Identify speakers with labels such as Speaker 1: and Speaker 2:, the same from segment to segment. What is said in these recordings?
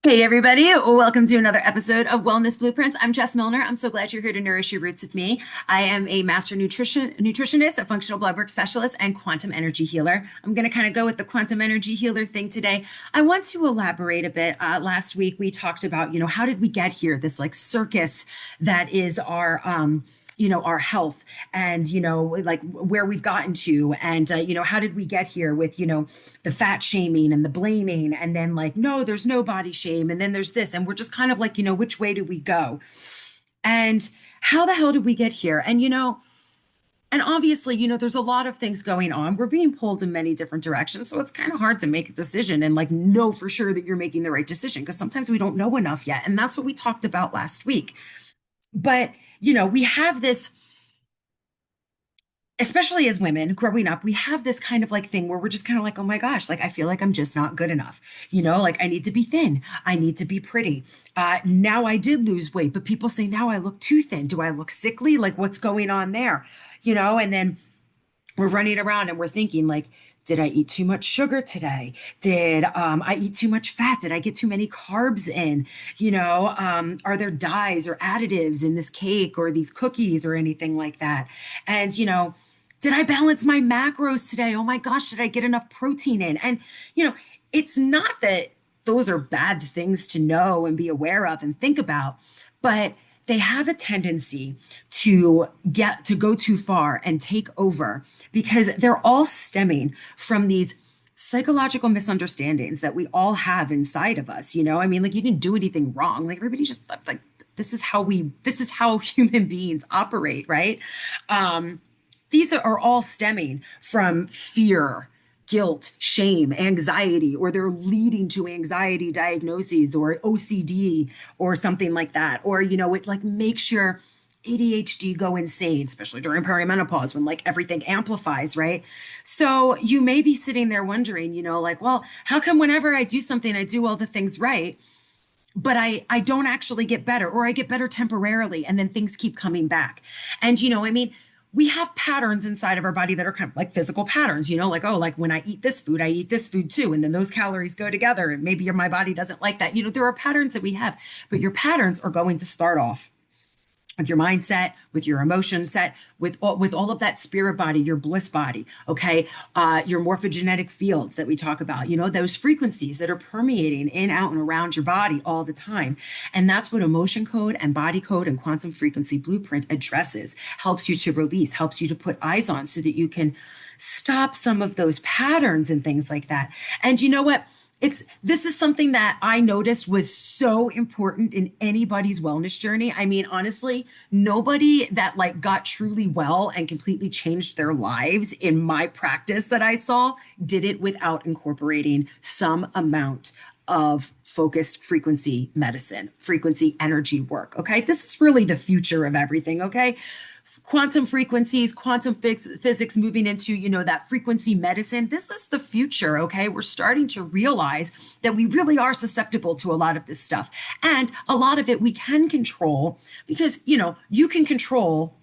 Speaker 1: Hey, everybody. Welcome to another episode of Wellness Blueprints. I'm Jess Milner. I'm so glad you're here to nourish your roots with me. I am a master nutritionist, a functional blood work specialist, and quantum energy healer. I'm going to kind of go with the quantum energy healer thing today. I want to elaborate a bit. Last week, we talked about, how did we get here? This like circus that is our health and, like where we've gotten to. And, how did we get here with, the fat shaming and the blaming, and then like, no, there's no body shame, and then there's this, and we're just kind of like, which way do we go, and how the hell did we get here? And obviously, there's a lot of things going on. We're being pulled in many different directions, so it's kind of hard to make a decision and like know for sure that you're making the right decision, because sometimes we don't know enough yet, and that's what we talked about last week. But we have this, especially as women growing up, we have this kind of like thing where we're just kind of like, oh my gosh, like I feel like I'm just not good enough. Like I need to be thin. I need to be pretty. Now I did lose weight, but people say now I look too thin. Do I look sickly? Like what's going on there? And then we're running around and we're thinking like, did I eat too much sugar today? Did I eat too much fat? Did I get too many carbs in? Are there dyes or additives in this cake or these cookies or anything like that? And, did I balance my macros today? Oh my gosh, did I get enough protein in? And, it's not that those are bad things to know and be aware of and think about, but they have a tendency to go too far and take over, because they're all stemming from these psychological misunderstandings that we all have inside of us. I mean, like you didn't do anything wrong. Like everybody just like this is how human beings operate, right? These are all stemming from fear, guilt, shame, anxiety, or they're leading to anxiety diagnoses or OCD or something like that. Or, it like makes your ADHD go insane, especially during perimenopause when like everything amplifies, right? So you may be sitting there wondering, like, well, how come whenever I do something, I do all the things right, but I don't actually get better, or I get better temporarily and then things keep coming back. And I mean, we have patterns inside of our body that are kind of like physical patterns, like, oh, like when I eat this food, I eat this food too, and then those calories go together, and maybe my body doesn't like that. There are patterns that we have, but your patterns are going to start off with your mindset, with your emotion set, with all of that spirit body, your bliss body, okay, your morphogenetic fields that we talk about, those frequencies that are permeating in, out, and around your body all the time. And that's what emotion code and body code and quantum frequency blueprint addresses, helps you to release, helps you to put eyes on, so that you can stop some of those patterns and things like that. And you know what? This is something that I noticed was so important in anybody's wellness journey. I mean, honestly, nobody that like got truly well and completely changed their lives in my practice that I saw did it without incorporating some amount of focused frequency medicine, frequency energy work. Okay. This is really the future of everything. Okay. Quantum frequencies, quantum physics moving into, that frequency medicine. This is the future, okay? We're starting to realize that we really are susceptible to a lot of this stuff. And a lot of it we can control, because, you can control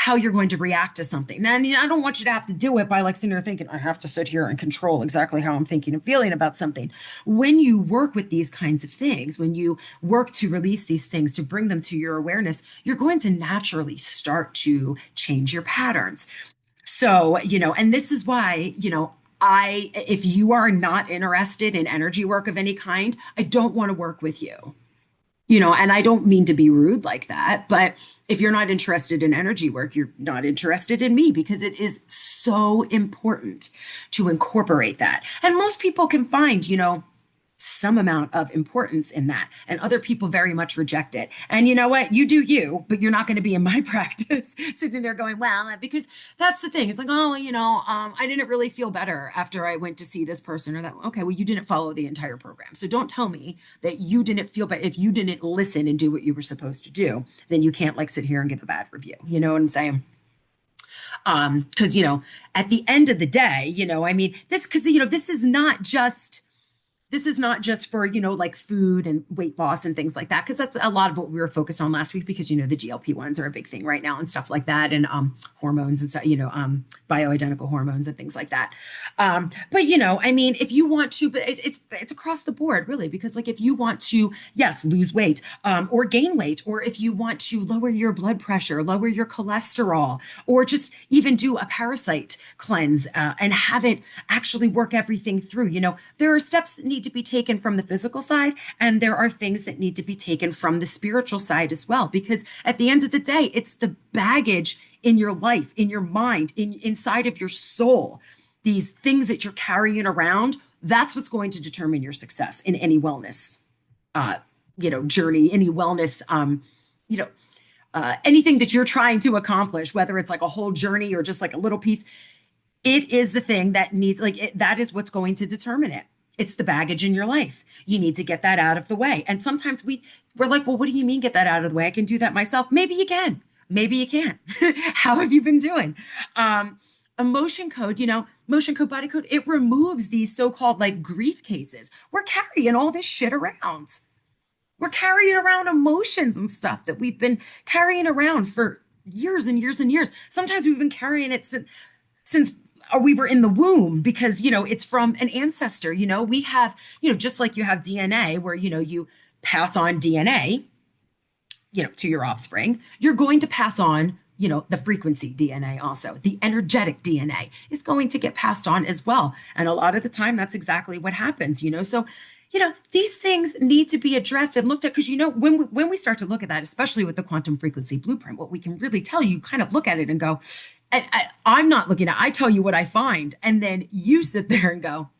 Speaker 1: how you're going to react to something. Now, I don't want you to have to do it by like sitting there thinking, I have to sit here and control exactly how I'm thinking and feeling about something. When you work with these kinds of things, when you work to release these things, to bring them to your awareness, you're going to naturally start to change your patterns. So, and this is why, if you are not interested in energy work of any kind, I don't want to work with you. And I don't mean to be rude like that, but if you're not interested in energy work, you're not interested in me, because it is so important to incorporate that. And most people can find, some amount of importance in that, and other people very much reject it. And you know what? You do you, but you're not going to be in my practice sitting there going, well, because that's the thing. It's like, oh, I didn't really feel better after I went to see this person or that. Okay, well, you didn't follow the entire program. So don't tell me that you didn't feel better. If you didn't listen and do what you were supposed to do, then you can't like sit here and give a bad review. You know what I'm saying? Because, at the end of the day, I mean, this, because, this is not just this is not just for, like food and weight loss and things like that, because that's a lot of what we were focused on last week, because, the GLP-1s are a big thing right now and stuff like that. And hormones and stuff, bioidentical hormones and things like that. But, I mean, if you want to, but it's across the board, really, because like if you want to, yes, lose weight or gain weight, or if you want to lower your blood pressure, lower your cholesterol, or just even do a parasite cleanse and have it actually work everything through. There are steps that need to be taken from the physical side, and there are things that need to be taken from the spiritual side as well. Because at the end of the day, it's the baggage in your life, in your mind, inside of your soul, these things that you're carrying around. That's what's going to determine your success in any wellness, journey, any wellness, you know, anything that you're trying to accomplish, whether it's like a whole journey or just like a little piece. It is the thing that needs, that is what's going to determine it. It's the baggage in your life. You need to get that out of the way. And sometimes we're like, well, what do you mean get that out of the way? I can do that myself. Maybe you can. Maybe you can't. How have you been doing? Emotion code, motion code, body code, it removes these so-called like grief cases. We're carrying all this shit around. We're carrying around emotions and stuff that we've been carrying around for years and years and years. Sometimes we've been carrying it since we were in the womb, because it's from an ancestor. We have, just like you have DNA where you pass on DNA, to your offspring. You're going to pass on, the frequency DNA. Also the energetic DNA is going to get passed on as well, and a lot of the time that's exactly what happens. So these things need to be addressed and looked at, because when we start to look at that, especially with the quantum frequency blueprint, what we can really tell, you kind of look at it and go, I'm not looking at, I tell you what I find, and then you sit there and go,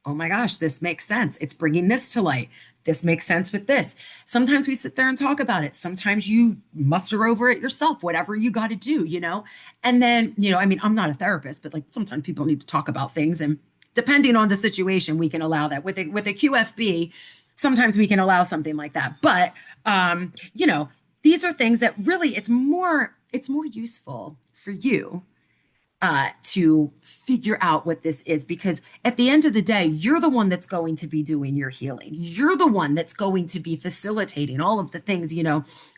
Speaker 1: oh my gosh, this makes sense. It's bringing this to light. This makes sense with this. Sometimes we sit there and talk about it. Sometimes you muster over it yourself, whatever you got to do, and then, I mean, I'm not a therapist, but like sometimes people need to talk about things, and depending on the situation, we can allow that. With a QFB, sometimes we can allow something like that. But these are things that really it's more useful for you to figure out what this is, because at the end of the day, you're the one that's going to be doing your healing. You're the one that's going to be facilitating all of the things,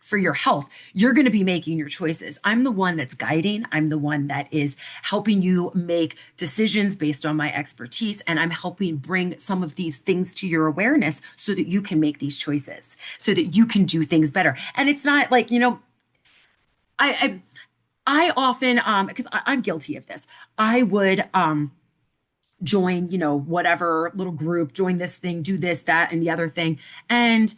Speaker 1: for your health. You're going to be making your choices. I'm the one that's guiding. I'm the one that is helping you make decisions based on my expertise. And I'm helping bring some of these things to your awareness so that you can make these choices, so that you can do things better. And it's not like, I often, because I'm guilty of this, I would join, whatever little group, join this thing, do this, that, and the other thing. And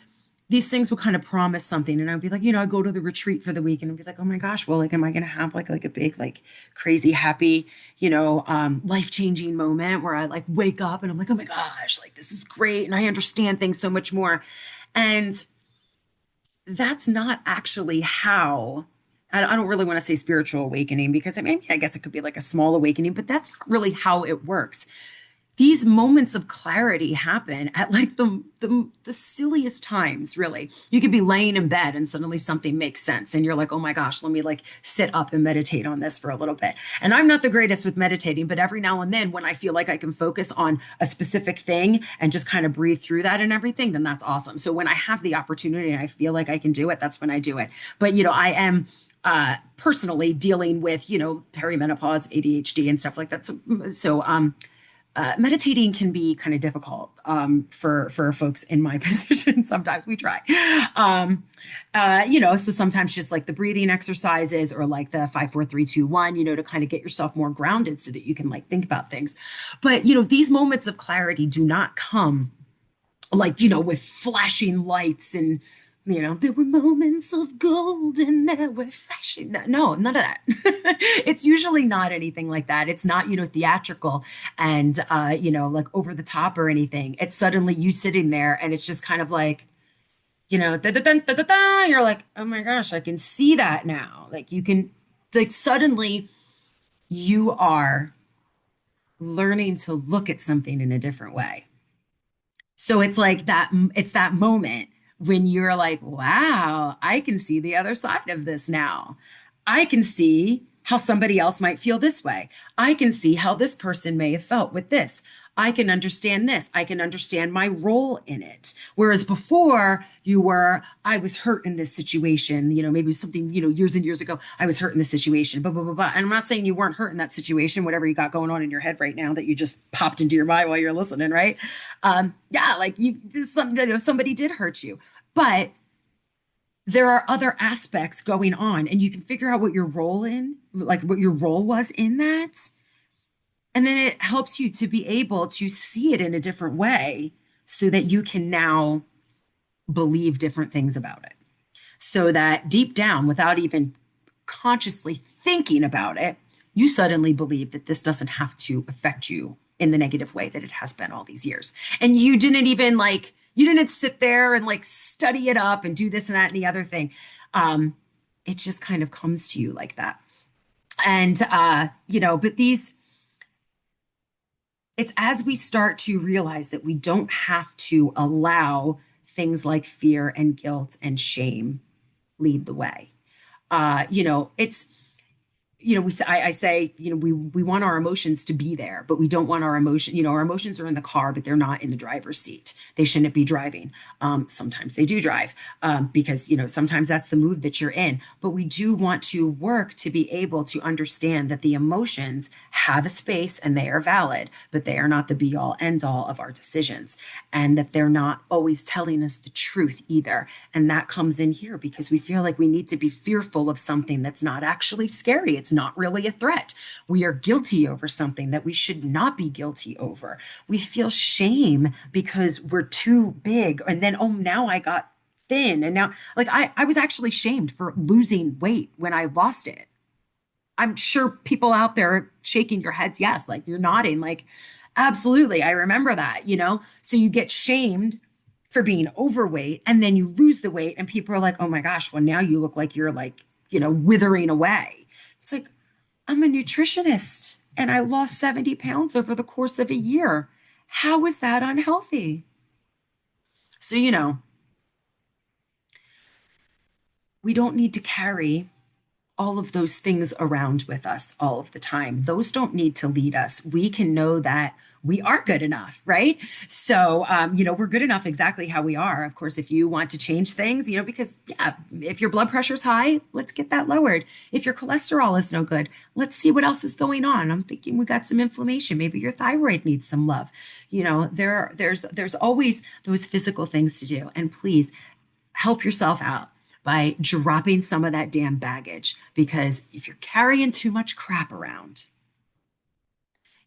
Speaker 1: these things would kind of promise something. And I'd be like, I go to the retreat for the week, and I'd be like, oh my gosh, well, like, am I going to have like a big, like crazy, happy, life-changing moment where I like wake up and I'm like, oh my gosh, like this is great. And I understand things so much more. And that's not actually how, I don't really want to say spiritual awakening, because I guess it could be like a small awakening, but that's not really how it works. These moments of clarity happen at like the silliest times, really. You could be laying in bed and suddenly something makes sense. And you're like, oh my gosh, let me like sit up and meditate on this for a little bit. And I'm not the greatest with meditating, but every now and then when I feel like I can focus on a specific thing and just kind of breathe through that and everything, then that's awesome. So when I have the opportunity and I feel like I can do it, that's when I do it. But, I am personally dealing with, perimenopause, ADHD and stuff like that. So meditating can be kind of difficult for folks in my position. Sometimes we try, so sometimes just like the breathing exercises or like the 5, 4, 3, 2, 1, to kind of get yourself more grounded so that you can like think about things. But, these moments of clarity do not come like, with flashing lights and, there were moments of gold and there were flashing. No, none of that. It's usually not anything like that. It's not, theatrical and, like over the top or anything. It's suddenly you sitting there and it's just kind of like, da, da, da, da, da, da. You're like, oh my gosh, I can see that now. Like you can, like suddenly you are learning to look at something in a different way. So it's like that, it's that moment when you're like, wow, I can see the other side of this now. I can see how somebody else might feel this way. I can see how this person may have felt with this. I can understand this. I can understand my role in it. Whereas before you were, I was hurt in this situation, maybe something, years and years ago, I was hurt in this situation, blah, blah, blah, blah. And I'm not saying you weren't hurt in that situation, whatever you got going on in your head right now that you just popped into your mind while you're listening, right? Yeah, like somebody did hurt you. But there are other aspects going on and you can figure out what your role in like what your role was in that, and then it helps you to be able to see it in a different way so that you can now believe different things about it, so that deep down, without even consciously thinking about it, you suddenly believe that this doesn't have to affect you in the negative way that it has been all these years. And you didn't even you didn't sit there and study it up and do this and that and the other thing. It just kind of comes to you like that. And, but it's as we start to realize that we don't have to allow things like fear and guilt and shame lead the way. It's I say, we want our emotions to be there, but we don't want our emotion, our emotions are in the car, but they're not in the driver's seat. They shouldn't be driving. Sometimes they do drive, because, sometimes that's the mood that you're in, but we do want to work to be able to understand that the emotions have a space and they are valid, but they are not the be all end all of our decisions, and that they're not always telling us the truth either. And that comes in here because we feel like we need to be fearful of something that's not actually scary. It's not really a threat. We are guilty over something that we should not be guilty over. We feel shame because we're too big. And then, oh, now I got thin. And now, I was actually shamed for losing weight when I lost it. I'm sure people out there shaking your heads. Yes. You're nodding. Absolutely. I remember that, So you get shamed for being overweight and then you lose the weight and people are like, oh my gosh, well, now you look like you're withering away. It's like, I'm a nutritionist and I lost 70 pounds over the course of a year. How is that unhealthy? So, we don't need to carry all of those things around with us all of the time. Those don't need to lead us. We can know that we are good enough, right? So, we're good enough exactly how we are. Of course, if you want to change things, because yeah, if your blood pressure's high, let's get that lowered. If your cholesterol is no good, let's see what else is going on. I'm thinking we got some inflammation. Maybe your thyroid needs some love. There's always those physical things to do. And please help yourself out by dropping some of that damn baggage. Because if you're carrying too much crap around,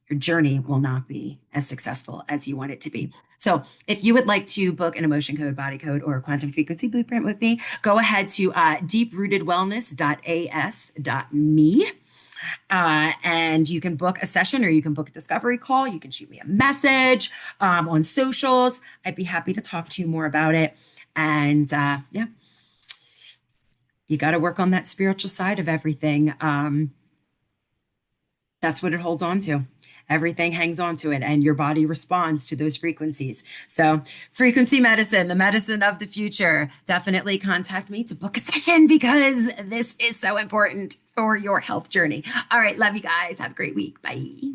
Speaker 1: your journey will not be as successful as you want it to be. So if you would like to book an emotion code, body code, or a quantum frequency blueprint with me, go ahead to deeprootedwellness.as.me. And you can book a session or you can book a discovery call. You can shoot me a message on socials. I'd be happy to talk to you more about it. And yeah, you got to work on that spiritual side of everything. That's what it holds on to. Everything hangs on to it, and your body responds to those frequencies. So, frequency medicine, the medicine of the future. Definitely contact me to book a session because this is so important for your health journey. All right, love you guys. Have a great week. Bye.